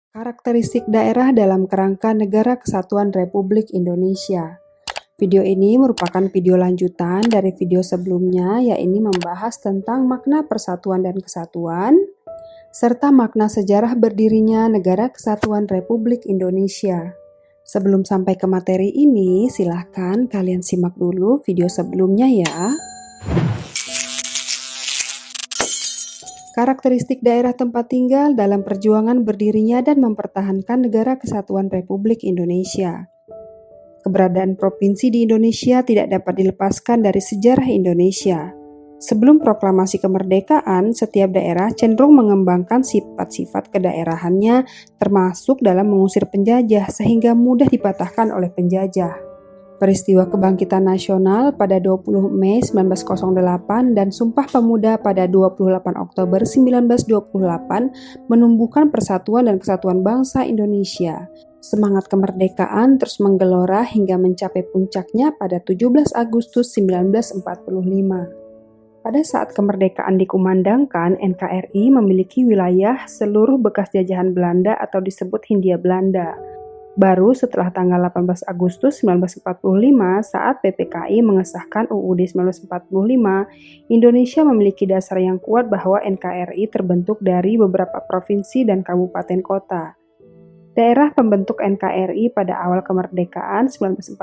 Karakteristik daerah dalam kerangka Negara Kesatuan Republik Indonesia. Video ini merupakan video lanjutan dari video sebelumnya, yaitu membahas tentang makna persatuan dan kesatuan, serta makna sejarah berdirinya Negara Kesatuan Republik Indonesia. Sebelum sampai ke materi ini, silahkan kalian simak dulu video sebelumnya ya. Karakteristik daerah tempat tinggal dalam perjuangan berdirinya dan mempertahankan Negara Kesatuan Republik Indonesia. Keberadaan provinsi di Indonesia tidak dapat dilepaskan dari sejarah Indonesia. Sebelum proklamasi kemerdekaan, setiap daerah cenderung mengembangkan sifat-sifat kedaerahannya, termasuk dalam mengusir penjajah sehingga mudah dipatahkan oleh penjajah. Peristiwa Kebangkitan Nasional pada 20 Mei 1908 dan Sumpah Pemuda pada 28 Oktober 1928 menumbuhkan persatuan dan kesatuan bangsa Indonesia. Semangat kemerdekaan terus menggelora hingga mencapai puncaknya pada 17 Agustus 1945. Pada saat kemerdekaan dikumandangkan, NKRI memiliki wilayah seluruh bekas jajahan Belanda atau disebut Hindia Belanda. Baru setelah tanggal 18 Agustus 1945 saat PPKI mengesahkan UUD 1945, Indonesia memiliki dasar yang kuat bahwa NKRI terbentuk dari beberapa provinsi dan kabupaten kota. Daerah pembentuk NKRI pada awal kemerdekaan 1945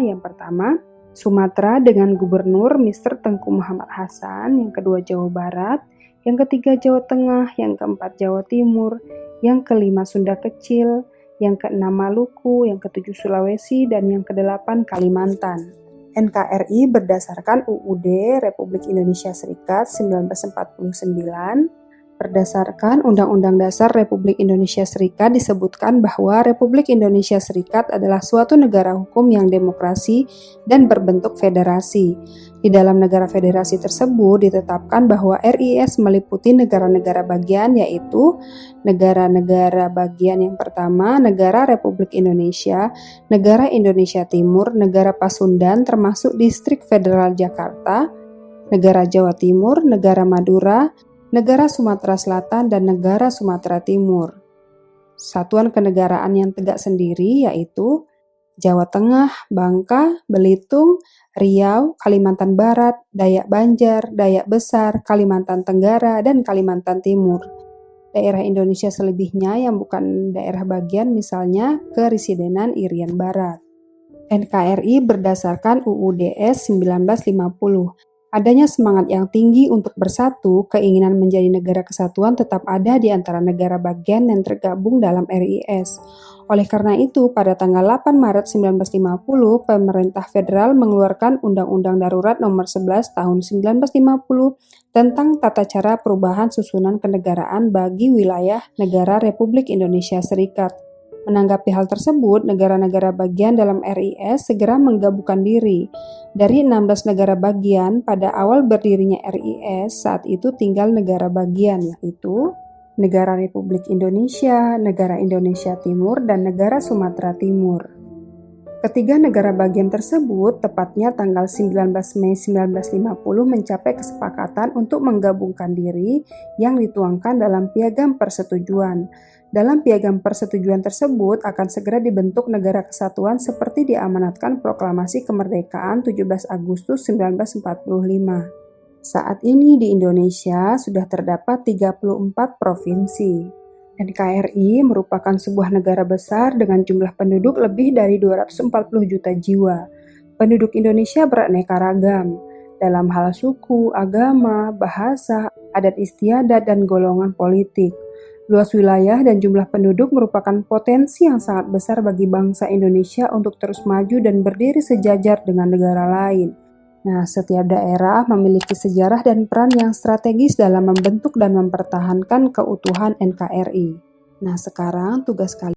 yang pertama, Sumatera dengan Gubernur Mr. Tengku Muhammad Hasan, yang kedua Jawa Barat, yang ketiga Jawa Tengah, yang keempat Jawa Timur, yang kelima Sunda Kecil, yang keenam Maluku, yang ketujuh Sulawesi, dan yang kedelapan Kalimantan. NKRI berdasarkan UUD Republik Indonesia Serikat 1949. Berdasarkan Undang-Undang Dasar Republik Indonesia Serikat disebutkan bahwa Republik Indonesia Serikat adalah suatu negara hukum yang demokrasi dan berbentuk federasi. Di dalam negara federasi tersebut ditetapkan bahwa RIS meliputi negara-negara bagian, yaitu negara-negara bagian yang pertama, Negara Republik Indonesia, Negara Indonesia Timur, Negara Pasundan termasuk Distrik Federal Jakarta, Negara Jawa Timur, Negara Madura, Negara Sumatera Selatan, dan Negara Sumatera Timur. Satuan kenegaraan yang tegak sendiri yaitu Jawa Tengah, Bangka, Belitung, Riau, Kalimantan Barat, Dayak Banjar, Dayak Besar, Kalimantan Tenggara, dan Kalimantan Timur. Daerah Indonesia selebihnya yang bukan daerah bagian misalnya Keresidenan Irian Barat. NKRI berdasarkan UUDS 1950. Adanya semangat yang tinggi untuk bersatu, keinginan menjadi negara kesatuan tetap ada di antara negara bagian yang tergabung dalam RIS. Oleh karena itu, pada tanggal 8 Maret 1950, pemerintah federal mengeluarkan Undang-Undang Darurat Nomor 11 Tahun 1950 tentang tata cara perubahan susunan kenegaraan bagi wilayah negara Republik Indonesia Serikat. Menanggapi hal tersebut, negara-negara bagian dalam RIS segera menggabungkan diri. Dari 16 negara bagian, pada awal berdirinya RIS, saat itu tinggal negara bagian, yaitu Negara Republik Indonesia, Negara Indonesia Timur, dan Negara Sumatera Timur. Ketiga negara bagian tersebut, tepatnya tanggal 19 Mei 1950 mencapai kesepakatan untuk menggabungkan diri yang dituangkan dalam Piagam Persetujuan. Dalam Piagam Persetujuan tersebut akan segera dibentuk negara kesatuan seperti diamanatkan Proklamasi Kemerdekaan 17 Agustus 1945. Saat ini di Indonesia sudah terdapat 34 provinsi. NKRI merupakan sebuah negara besar dengan jumlah penduduk lebih dari 240 juta jiwa. Penduduk Indonesia beraneka ragam dalam hal suku, agama, bahasa, adat istiadat, dan golongan politik. Luas wilayah dan jumlah penduduk merupakan potensi yang sangat besar bagi bangsa Indonesia untuk terus maju dan berdiri sejajar dengan negara lain. Nah, setiap daerah memiliki sejarah dan peran yang strategis dalam membentuk dan mempertahankan keutuhan NKRI. Nah, sekarang tugas kalian